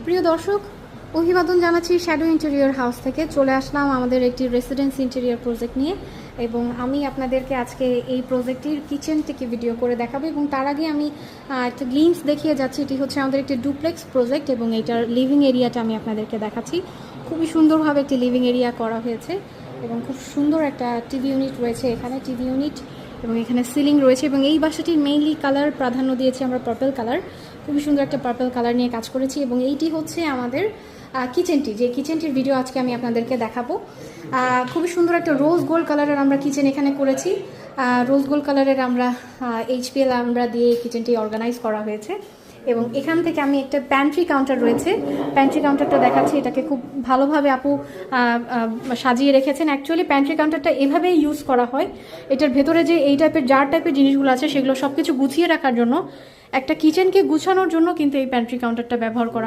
প্রিয় দর্শক, অভিবাদন জানাচ্ছি শ্যাডো ইন্টেরিয়র হাউস থেকে। চলে আসলাম আমাদের একটি রেসিডেন্স ইন্টেরিয়র প্রজেক্ট নিয়ে, এবং আমি আপনাদেরকে আজকে এই প্রজেক্টটির কিচেন থেকে ভিডিও করে দেখাবো। এবং তার আগে আমি একটা গ্লিমস দেখিয়ে যাচ্ছি। এটি হচ্ছে আমাদের একটি ডুপ্লেক্স প্রজেক্ট, এবং এটার লিভিং এরিয়াটা আমি আপনাদেরকে দেখাচ্ছি। খুবই সুন্দরভাবে একটি লিভিং এরিয়া করা হয়েছে, এবং খুব সুন্দর একটা টিভি ইউনিট রয়েছে এখানে, টিভি ইউনিট, এবং এখানে সিলিং রয়েছে। এবং এই বাসাটির মেইনলি কালার প্রাধান্য দিয়েছি আমরা পার্পল কালার। খুবই সুন্দর একটা পার্পল কালার নিয়ে কাজ করেছি। এবং এইটি হচ্ছে আমাদের কিচেনটি, যে কিচেনটির ভিডিও আজকে আমি আপনাদেরকে দেখাবো। খুবই সুন্দর একটা রোজ গোল্ড কালারের আমরা কিচেন এখানে করেছি। রোজ গোল্ড কালারের আমরা HPL আমরা দিয়ে কিচেনটি অর্গানাইজ করা হয়েছে। এবং এখান থেকে আমি একটা প্যান্ট্রি কাউন্টার রয়েছে, প্যান্ট্রি কাউন্টারটা দেখাচ্ছি। এটাকে খুব ভালোভাবে আপু সাজিয়ে রেখেছেন। অ্যাকচুয়ালি প্যান্ট্রি কাউন্টারটা এভাবেই ইউজ করা হয়। এটার ভেতরে যে এই টাইপের জার টাইপের জিনিসগুলো আছে, সেগুলো সব কিছু গুছিয়ে রাখার জন্য, একটা কিচেনকে গুছানোর জন্য কিন্তু এই প্যান্ট্রি কাউন্টারটা ব্যবহার করা